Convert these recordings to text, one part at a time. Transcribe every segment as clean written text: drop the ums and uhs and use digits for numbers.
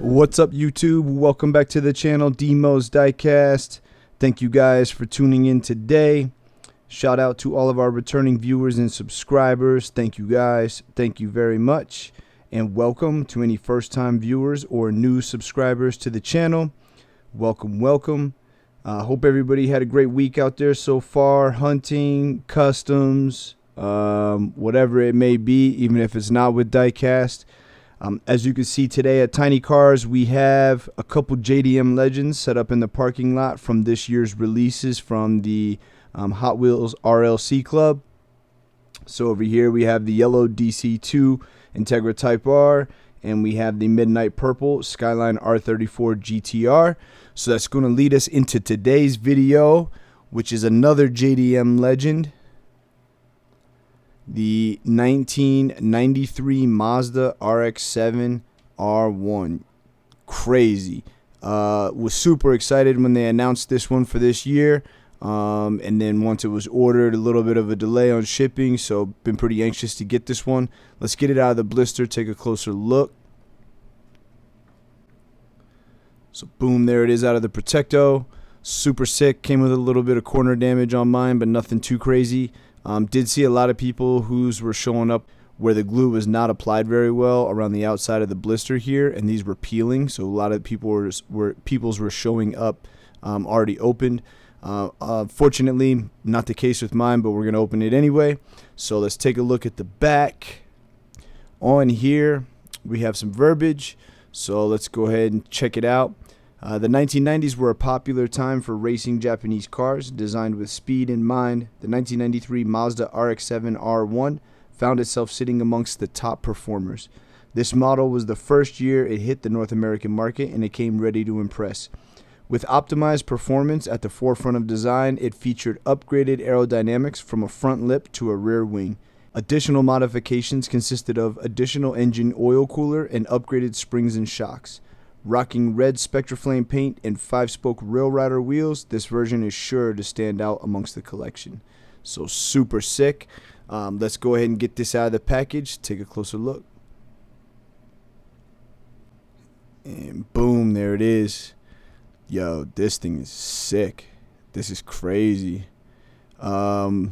What's up, YouTube? Welcome back to the channel, Demo's Diecast. Thank you guys for tuning in today. Shout out to all of our returning viewers and subscribers. Thank you guys. Thank you very much. And welcome to any first-time viewers or new subscribers to the channel. Welcome, welcome. Hope everybody had a great week out there so far. Hunting, customs, whatever it may be, even if it's not with Diecast. As you can see today at Tiny Cars, we have a couple JDM Legends set up in the parking lot from this year's releases from the Hot Wheels RLC Club. So over here we have the yellow DC2 Integra Type R, and we have the midnight purple Skyline R34 GTR. So that's going to lead us into today's video, which is another JDM Legend. The 1993 Mazda RX-7 R1. Crazy. Was super excited when they announced this one for this year. And then once it was ordered, a little bit of a delay on shipping. So been pretty anxious to get this one. Let's get it out of the blister, take a closer look. So boom, there it is out of the Protecto. Super sick. Came with a little bit of corner damage on mine, but nothing too crazy. Did see a lot of people whose were showing up where the glue was not applied very well around the outside of the blister here, and these were peeling. So a lot of people people's were showing up already opened. Fortunately, not the case with mine, but we're gonna open it anyway. So let's take a look at the back. On here, we have some verbiage. So let's go ahead and check it out. The 1990s were a popular time for racing Japanese cars. Designed with speed in mind, the 1993 Mazda RX-7 R1 found itself sitting amongst the top performers. This model was the first year it hit the North American market, and it came ready to impress. With optimized performance at the forefront of design, it featured upgraded aerodynamics from a front lip to a rear wing. Additional modifications consisted of additional engine oil cooler and upgraded springs and shocks. Rocking red Spectraflame paint and 5-spoke Rail Rider wheels, this version is sure to stand out amongst the collection. So super sick. Let's go ahead and get this out of the package, take a closer look. And boom, there it is. Yo, this thing is sick. This is crazy. Right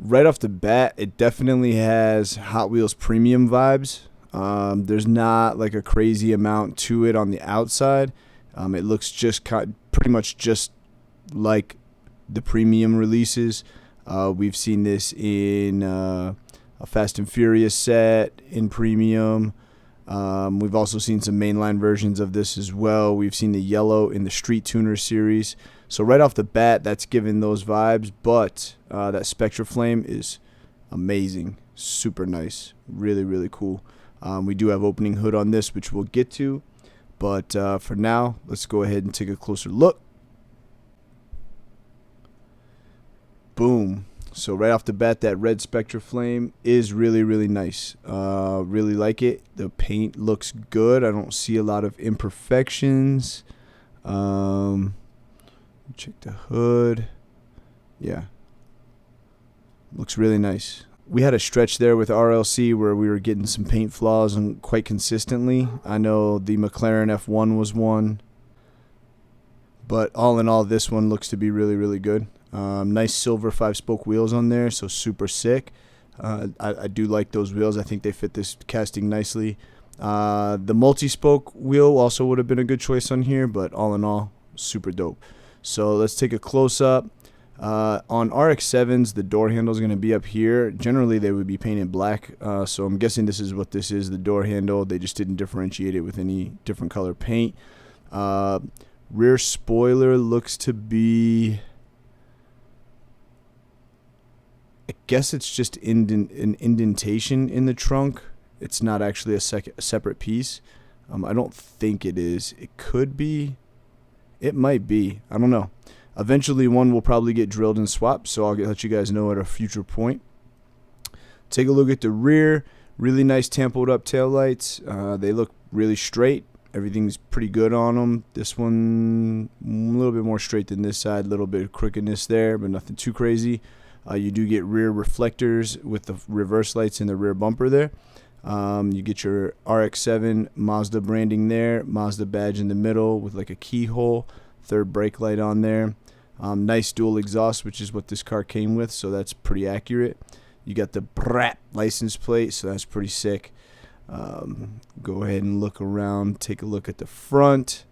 off the bat, it definitely has Hot Wheels premium vibes. There's not like a crazy amount to it on the outside. It looks just pretty much just like the premium releases. We've seen this in a Fast and Furious set in premium. We've also seen some mainline versions of this as well. We've seen the yellow in the Street Tuner series. So right off the bat, that's giving those vibes. But that Spectraflame is amazing. Super nice. Really, really cool. We do have opening hood on this, which we'll get to. But for now, let's go ahead and take a closer look. Boom. So right off the bat, that red Spectraflame is really, really nice. Really like it. The paint looks good. I don't see a lot of imperfections. Check the hood. Yeah. Looks really nice. We had a stretch there with RLC where we were getting some paint flaws and quite consistently. I know the McLaren F1 was one. But all in all, this one looks to be really, really good. Nice silver 5-spoke wheels on there, so super sick. I do like those wheels. I think they fit this casting nicely. The multi-spoke wheel also would have been a good choice on here, but all in all, super dope. So let's take a close-up. On RX-7s, the door handle is going to be up here. Generally, they would be painted black, so I'm guessing this is what this is, the door handle. They just didn't differentiate it with any different color paint. Rear spoiler looks to be... I guess it's just an indentation in the trunk. It's not actually a separate piece. I don't think it is. It could be. It might be. I don't know. Eventually, one will probably get drilled and swapped, so I'll let you guys know at a future point. Take a look at the rear. Really nice tampoed up taillights. They look really straight. Everything's pretty good on them. This one a little bit more straight than this side. A little bit of crookedness there, but nothing too crazy. You do get rear reflectors with the reverse lights in the rear bumper there. You get your RX-7 Mazda branding there. Mazda badge in the middle with like a keyhole. Third brake light on there. Nice dual exhaust, which is what this car came with, so that's pretty accurate. You got the BRAT license plate, so that's pretty sick. Go ahead and look around, take a look at the front.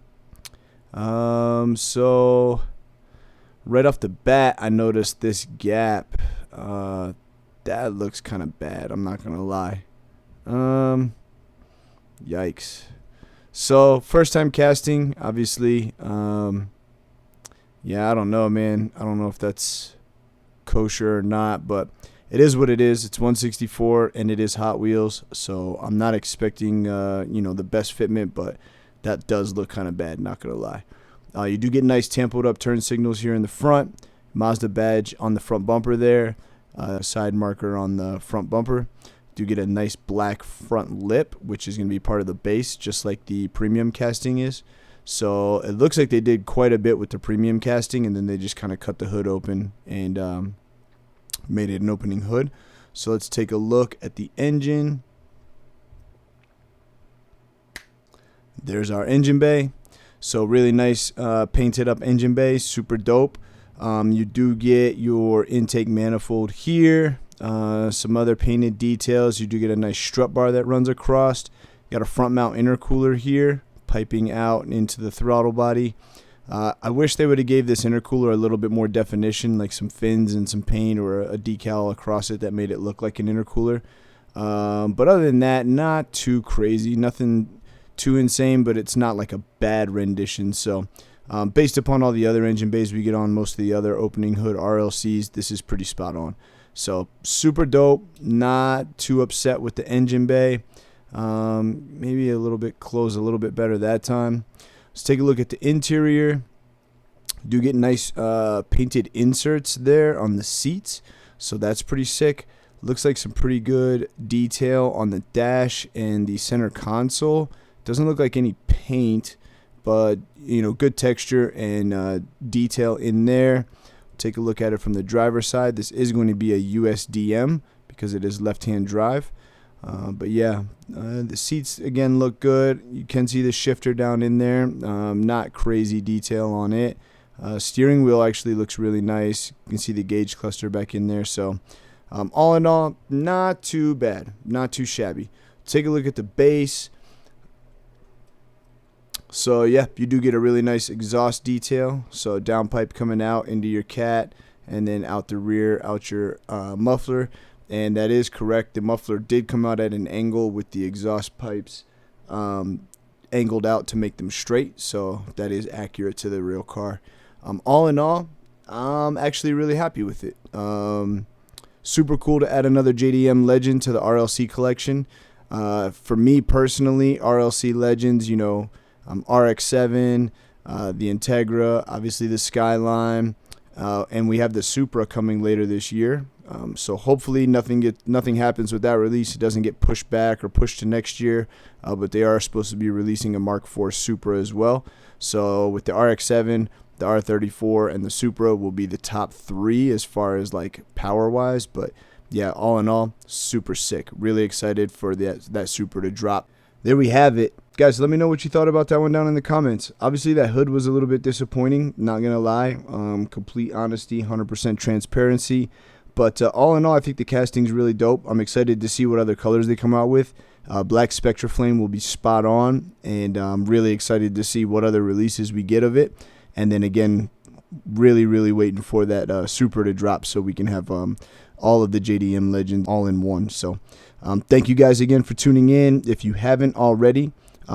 So right off the bat, I noticed this gap. That looks kind of bad, I'm not gonna lie. Yikes. So first time casting, obviously. Yeah, I don't know, man. I don't know if that's kosher or not, but it is what it is. It's 164 and it is Hot Wheels, so I'm not expecting the best fitment, but that does look kind of bad, not gonna lie. You do get nice tampoed up turn signals here in the front. Mazda badge on the front bumper there. Side marker on the front bumper. Do get a nice black front lip, which is going to be part of the base, just like the premium casting is. So it looks like they did quite a bit with the premium casting, and then they just kind of cut the hood open and made it an opening hood. So let's take a look at the engine. There's our engine bay. So really nice painted up engine bay, super dope. You do get your intake manifold here. Some other painted details. You do get a nice strut bar that runs across. You got a front mount intercooler here piping out into the throttle body. I wish they would have gave this intercooler a little bit more definition, like some fins and some paint or a decal across it that made it look like an intercooler. But other than that, not too crazy, nothing too insane, but it's not like a bad rendition. So based upon all the other engine bays we get on most of the other opening hood RLCs, this is pretty spot on. So super dope. Not too upset with the engine bay. Maybe a little bit close, a little bit better that time. Let's take a look at the interior. Do get nice painted inserts there on the seats, so that's pretty sick. Looks like some pretty good detail on the dash and the center console. Doesn't look like any paint, but good texture and detail in there. Take a look at it from the driver's side. This is going to be a USDM because it is left-hand drive. But yeah, the seats again look good. You can see the shifter down in there. Not crazy detail on it. Steering wheel actually looks really nice. You can see the gauge cluster back in there. So all in all, not too bad, not too shabby. Take a look at the base. So yeah, you do get a really nice exhaust detail. So downpipe coming out into your cat, and then out the rear, out your muffler. And that is correct. The muffler did come out at an angle with the exhaust pipes angled out to make them straight. So that is accurate to the real car. All in all, I'm actually really happy with it. Super cool to add another JDM Legend to the RLC collection. For me personally, RLC Legends, RX-7, the Integra, obviously the Skyline, and we have the Supra coming later this year. So hopefully nothing happens with that release. It doesn't get pushed back or pushed to next year. But they are supposed to be releasing a Mark IV Supra as well. So with the RX-7, the R34, and the Supra will be the top three as far as like power wise. But yeah, all in all, super sick. Really excited for that Supra to drop. There we have it. Guys, let me know what you thought about that one down in the comments. Obviously, that hood was a little bit disappointing. Not going to lie. Complete honesty, 100% transparency. But all in all, I think the casting's really dope. I'm excited to see what other colors they come out with. Black Spectra Flame will be spot on. And I'm really excited to see what other releases we get of it. And then again, really, really waiting for that Supra to drop so we can have all of the JDM Legends all in one. So thank you guys again for tuning in. If you haven't already,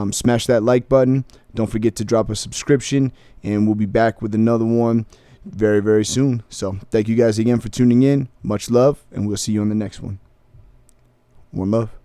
smash that like button. Don't forget to drop a subscription. And we'll be back with another one very, very soon. So thank you guys again for tuning in. Much love, and we'll see you on the next one. One love.